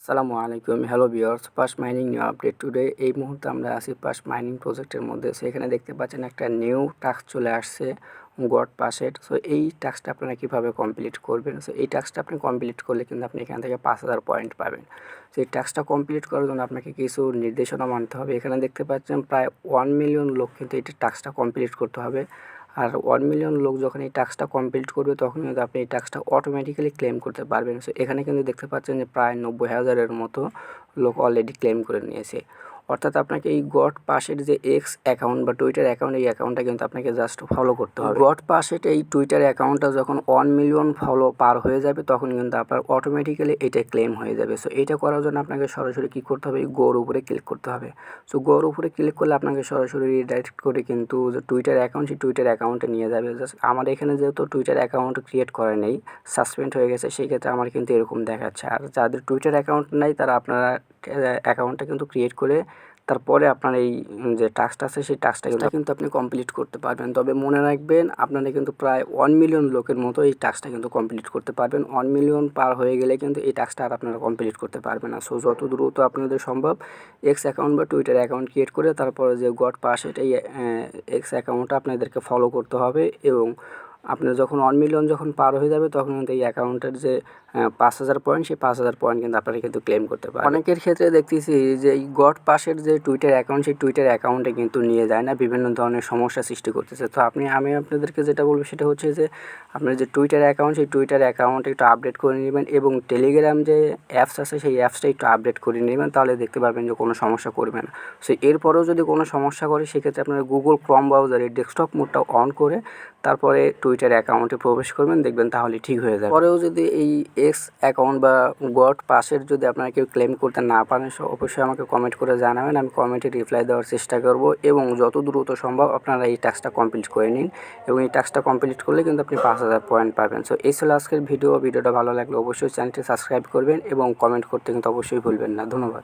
আসসালামু আলাইকুম, hello viewers, pass mining new update today. এই মুহূর্তে আমরা আছি পাস মাইনিং প্রজেক্টের মধ্যে। সো এখানে দেখতে পাচ্ছেন একটা নিউ টাস্ক চলে আসছে, গড পাসের। সো এই টাস্কটা আপনারা কীভাবে কমপ্লিট করবেন? সো এই টাস্কটা আপনি কমপ্লিট করলে কিন্তু আপনি এখান থেকে 5000 পয়েন্ট পাবেন। সো এই টাস্কটা কমপ্লিট করার জন্য আপনাকে কিছু নির্দেশনা মানতে হবে। এখানে দেখতে পাচ্ছেন প্রায় 1 মিলিয়ন লোক কিন্তু এই টাস্কটা কমপ্লিট করতে হবে। আর 1 মিলিয়ন লোক যখন এই টাস্কটা কমপ্লিট করবে তখন কিন্তু আপনি এই টাস্কটা অটোমেটিক্যালি ক্লেম করতে পারবেন। সো এখানে কিন্তু দেখতে পাচ্ছেন যে প্রায় 90,000-এর মতো লোক অলরেডি ক্লেম করে নিয়েছে। অর্থাৎ আপনাকে এই গড পাসের যে এক্স অ্যাকাউন্ট বা টুইটার অ্যাকাউন্ট, এই অ্যাকাউন্টটা কিন্তু আপনাকে জাস্ট ফলো করতে হবে। গড পাসের এই টুইটার অ্যাকাউন্টটা যখন 1 মিলিয়ন ফলো পার হয়ে যাবে তখন কিন্তু আপনার অটোমেটিক্যালি এটা ক্লেম হয়ে যাবে। সো এইটা করার জন্য আপনাকে সরাসরি কী করতে হবে? এই গোর উপরে ক্লিক করতে হবে। সো গোর উপরে ক্লিক করলে আপনাকে সরাসরি রিডাইরেক্ট করে কিন্তু যে টুইটার অ্যাকাউন্ট, সেই টুইটার অ্যাকাউন্টে নিয়ে যাবে। জাস্ট আমার এখানে যেহেতু টুইটার অ্যাকাউন্ট ক্রিয়েট করা নেই, সাসপেন্ড হয়ে গেছে, সেই ক্ষেত্রে আমার কিন্তু এরকম দেখাচ্ছে। আর যাদের টুইটার অ্যাকাউন্ট নাই তারা আপনারা অ্যাকাউন্টটা কিন্তু ক্রিয়েট করে তারপরে আপনার এই যে টাস্কটা আছে সেই টাস্কটা কিন্তু আপনি কমপ্লিট করতে পারবেন। তবে মনে রাখবেন, আপনারা কিন্তু প্রায় 1 মিলিয়ন লোকের মতো এই টাস্কটা কিন্তু কমপ্লিট করতে পারবেন। 1 মিলিয়ন পার হয়ে গেলে কিন্তু এই টাস্কটা আর আপনারা কমপ্লিট করতে পারবেন না। সো যত দ্রুত আপনাদের সম্ভব এক্স অ্যাকাউন্ট বা টুইটার অ্যাকাউন্ট ক্রিয়েট করে তারপরে যে গড পাস, এটাই এক্স অ্যাকাউন্টটা আপনাদেরকে ফলো করতে হবে। এবং আপনার যখন 1 মিলিয়ন যখন পার হয়ে যাবে তখন কিন্তু এই অ্যাকাউন্টের যে 5000 পয়েন্ট, সেই 5000 পয়েন্ট কিন্তু আপনারা কিন্তু ক্লেম করতে পারেন। অনেকের ক্ষেত্রে দেখতেছি যে এই গড পাসের যে টুইটার অ্যাকাউন্ট, সেই টুইটার অ্যাকাউন্টে কিন্তু নিয়ে যায় না, বিভিন্ন ধরনের সমস্যা সৃষ্টি করতেছে। তো আমি আপনাদেরকে যেটা বলবো সেটা হচ্ছে যে আপনার যে টুইটার অ্যাকাউন্ট, সেই টুইটার অ্যাকাউন্ট একটু আপডেট করে নেবেন এবং টেলিগ্রাম যে অ্যাপস আছে সেই অ্যাপসটা একটু আপডেট করে নেবেন, তাহলে দেখতে পাবেন যে কোনো সমস্যা করবে না। সো এরপরেও যদি কোনো সমস্যা করে সেক্ষেত্রে আপনারা গুগল ক্রোম ব্রাউজারে ডেস্কটপ মোডটা অন করে তারপরে টুইটার অ্যাকাউন্টে প্রবেশ করবেন, দেখবেন তাহলে ঠিক হয়ে যাবে। পরেও যদি এই এক্স অ্যাকাউন্ট বা গড পাসের যদি আপনারা কেউ ক্লেম করতে না পারেন, অবশ্যই আমাকে কমেন্ট করে জানাবেন, আমি কমেন্টে রিপ্লাই দেওয়ার চেষ্টা করব। এবং যত দ্রুত সম্ভব আপনারা এই টাস্কটা কমপ্লিট করে নিন, এবং এই টাস্কটা কমপ্লিট করলে কিন্তু আপনি 5000 পয়েন্ট পাবেন। সো এই ছিল আজকের ভিডিওটা ভালো লাগলে অবশ্যই চ্যানেলটি সাবস্ক্রাইব করবেন এবং কমেন্ট করতে কিন্তু অবশ্যই ভুলবেন না। ধন্যবাদ।